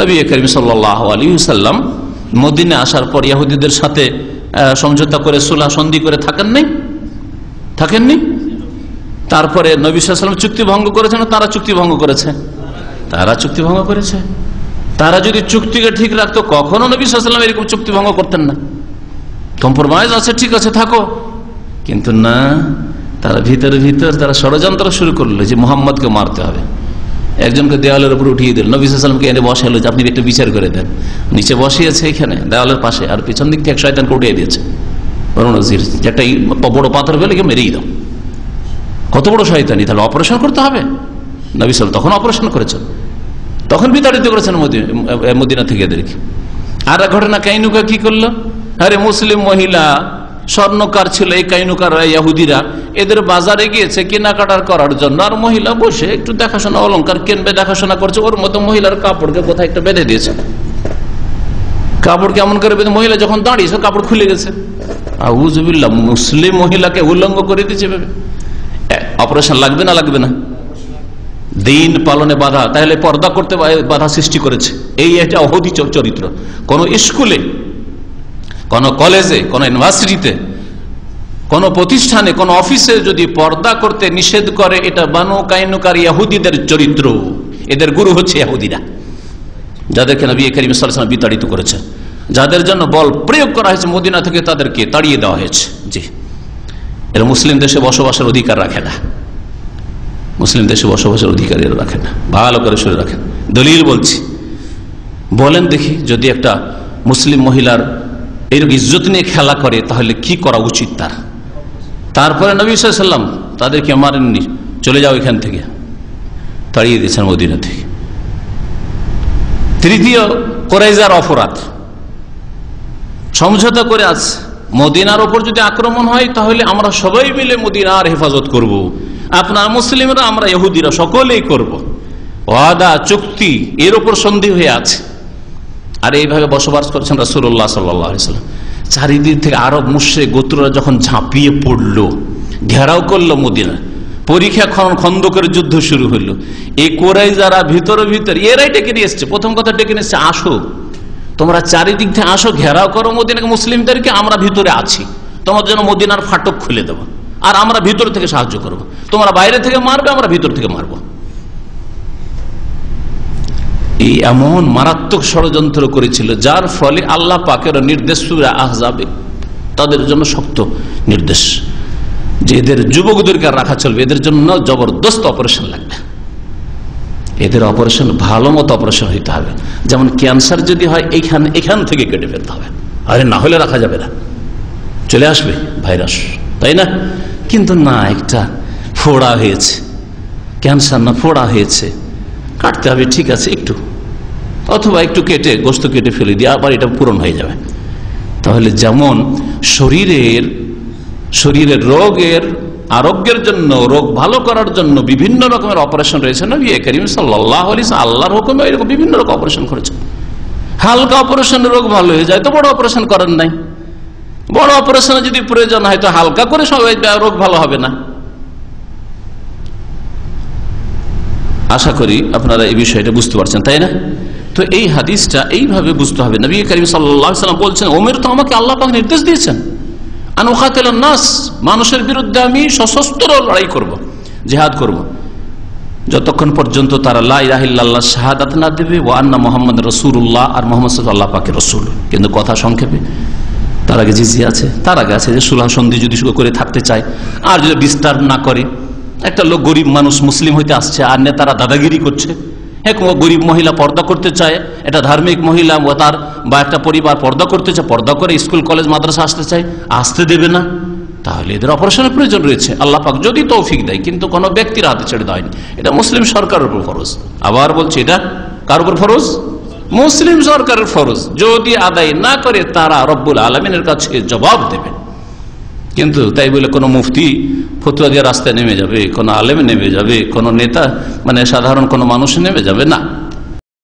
নবী করিম সাল্লাল্লাহু আলাইহি ওয়াসাল্লাম মদিনা আসার পর ইহুদিদের সাথে সমঝোতা করে সুলহ সন্ধি করে থাকেননি? তারপরে নবী সাল্লাল্লাহু আলাইহি ওয়াসাল্লাম চুক্তি ভঙ্গ করেছেন, তারা চুক্তি ভঙ্গ করেছে? তারা চুক্তি ভঙ্গ করেছে। তারা যদি চুক্তিকে ঠিক রাখতো কখনো নবী সাল্লাল্লাহু আলাইহি ওয়াসাল্লাম এরকম চুক্তি ভঙ্গ করতেন না। কম্প্রোমাইজ আছে, ঠিক আছে থাকো, কিন্তু না, তারা ভিতরে তারা ষড়যন্ত্র শুরু করলো যে মুহাম্মদকে মারতে হবে। একজনকে দেওয়ালের উপর উঠিয়ে দিল, নবী সাল্লাল্লাহু আলাইহি ওয়াসাল্লামকে এনে বসালো যে আপনি একটু বিচার করে দেন। নিচে বসিয়েছে এখানে দেওয়ালের পাশে, আর পিছন দিক থেকে শয়তানকে উঠিয়ে দিয়েছে। একটা বড় পাথর ফেলে মেরেই দাও। কত বড় শয়তানি! তাহলে অপারেশন করতে হবে। নবী সাল্লাল্লাহু তখন অপারেশন করেছেন, তখন বিতাড়িত করেছেন মদিনা থেকে এদেরকে। আর এক ঘটনা, কাইনুকা কি করলো? আরে মুসলিম মহিলা স্বর্ণকার ছিল, এই কাইনুকার ইহুদিরা এদের বাজারে গিয়েছে কেনাকাটার করার জন্য, আর মহিলা বসে একটু দেখাশোনা অলংকার কিনবে, দেখাশোনা করছে। ওর মতো মহিলার কাপড়কে কোথায় একটা বেঁধে দিয়েছে। কাপড় কেমন করে বেঁধে? মহিলা যখন দাঁড়িয়েছে কাপড় খুলে গেছে। আউযুবিল্লাহ, মুসলিম মহিলাকে উলঙ্গ করে দিয়েছে। অপারেশন লাগবে না? লাগবে না? দিন পালনে বাধা, তাহলে পর্দা করতে বাধা সৃষ্টি করেছে। এটা অহদি চরিত্র। কোন স্কুলে, কোন কলেজে, কোন ইউনিভার্সিটিতে, কোন প্রতিষ্ঠানে, কোন অফিসে যদি পর্দা করতে নিষেধ করে, এটা বানু কাইনুকার ইহুদিদের চরিত্র। এদের গুরু হচ্ছে ইহুদিরা, যাদেরকে নবী করিম সাল্লাল্লাহু আলাইহি ওয়াসাল্লাম বিতাড়িত করেছে, যাদের জন্য বল প্রয়োগ করা হয়েছে মদিনা থেকে, তাদেরকে তাড়িয়ে দেওয়া হয়েছে। জি, এরা মুসলিম দেশে বসবাসের অধিকার রাখে না। মুসলিম দেশে বসবাসের অধিকার এরা রাখে না। ভালো করে শুনে রাখেন, দলিল বলছি। বলেন দেখি, যদি একটা মুসলিম মহিলার এরকম ইজ্জত নিয়ে খেলা করে তাহলে কি করা উচিত তার? তারপরে নবী সাল্লাল্লাহু আলাইহি ওয়াসাল্লাম তাদেরকে মারেননি, চলে যাও এখান থেকে, তাড়িয়ে দিয়েছেন মদিনা থেকে। তৃতীয়, কুরাইজার অপরাধ, সমঝোতা করে আছে মদিনার ওপর যদি আক্রমণ হয় তাহলে আমরা সবাই মিলে মদিনার হেফাজত করব, আপনার মুসলিমরা, আমরা ইহুদিরা সকলেই করব। ওয়াদা, চুক্তি, এর ওপর সন্ধি হয়ে আছে। আর এইভাবে বসবাস করছেন রাসূলুল্লাহ সাল্লাল্লাহু আলাইহি ওয়াসাল্লাম। চারিদিক থেকে আরব মুশরিক গোত্ররা যখন ঝাঁপিয়ে পড়লো, ঘেরাও করলো মদিনা, পরীক্ষা খন্দকের যুদ্ধ শুরু হলো। এই কুরাইজারা ভিতরে এরাই ডেকে নিয়ে এসছে। প্রথম কথা ডেকে নিয়ে এসছে, আসো তোমরা চারিদিক থেকে আসো, ঘেরাও করো মদিনাকে, মুসলিমদেরকে, আমরা ভিতরে আছি, তোমার জন্য মদিনার ফাটক খুলে দেবো, আর আমরা ভিতর থেকে সাহায্য করব। তোমরা বাইরে থেকে মারবে, আমরা ভিতর থেকে মারবো। এই এমন মারাত্মক ষড়যন্ত্র করেছিল, যার ফলে আল্লাহ পাকের নির্দেশ সূরা আহজাবে তাদের জন্য শক্ত নির্দেশ যে এদের যুবকদেরকে রাখা চলবে, এদের জন্য জবরদস্ত অপারেশন লাগবে। এদের অপারেশন ভালো মতো অপারেশন হইতে হবে। যেমন ক্যান্সার যদি হয় এখান থেকে কেটে ফেলতে হবে, আরে না হলে রাখা যাবে না, চলে আসবে ভাইরাস, তাই না? কিন্তু না, একটা ফোড়া হয়েছে, ক্যান্সার না ফোড়া হয়েছে, কাটতে হবে, ঠিক আছে একটু, অথবা একটু কেটে গোস্ত কেটে ফেলে দিয়ে আবার এটা পূরণ হয়ে যাবে। তাহলে যেমন শরীরের রোগের আরোগ্যের জন্য, রোগ ভালো করার জন্য বিভিন্ন রকমের অপারেশন রয়েছে। নবী করিম সাল্লাল্লাহু আলাইহি ওয়াসাল্লাম আল্লাহর হুকুমে এরকম বিভিন্ন রকম অপারেশন করেছেন। হালকা অপারেশনে রোগ ভালো হয়ে যায় তো বড় অপারেশন করেন নাই। বড় অপারেশনে যদি প্রয়োজন হয় তো হালকা করে সবাই রোগ ভালো হবে না। আশা করি আপনারা এই বিষয়টা বুঝতে পারছেন, তাই না? তো এই হাদিসটা এইভাবে বুঝতে হবে। নবী করিম সাল্লাল্লাহু আলাইহি ওয়াসাল্লাম বলছেন, ওমর তো আমাকে আল্লাহ পাক নির্দেশ দিয়েছেন, আন উকাতিলান নাস, মানুষের বিরুদ্ধে আমি সশস্ত্র লড়াই করব, জিহাদ করব, যতক্ষণ পর্যন্ত তারা লা ইলাহা ইল্লাল্লাহ শাহাদাত না দেবে, ওয়া আন্না মুহাম্মাদুর রাসূলুল্লাহ, আর মুহাম্মদ সাল্লাল্লাহু আলাইহি ওয়া সাল্লাম আল্লাহ পাকের রাসূল। কিন্তু কথা সংক্ষেপে, তার আগে জিজিয়া আছে, তার আগে আছে যে সুলহ সন্ধি যদি করে থাকতে চায়, আর যদি বিস্তার না করে, একটা লোক গরিব মানুষ মুসলিম হইতে আসছে আর নেতারা দাদাগিরি করছে, গরিব মহিলা পর্দা করতে চায়, এটা ধার্মিক মহিলা তার বা একটা পরিবার পর্দা করতে চায়, পর্দা করে স্কুল কলেজ মাদ্রাসা আসতে চায়, আসতে দেবে না, তাহলে এদের অপারেশনের প্রয়োজন রয়েছে। আল্লাহ পাক যদি তৌফিক দেয়, কিন্তু কোনো ব্যক্তির হাতে ছেড়ে দেয়নি, এটা মুসলিম সরকারের উপর ফরজ। আবার বলছি, এটা কার উপর ফরজ? মুসলিম সরকারের ফরজ। যদি আদায় না করে তারা রব্বুল আলামিনের কাছে জবাব দেবে। কিন্তু তাই বলে কোনো মুফতি ফতোয়া দিয়ে রাস্তায় নেমে যাবে, কোনো আলেম নেমে যাবে, কোনো নেতা মানে সাধারণ কোনো মানুষ নেমে যাবে না।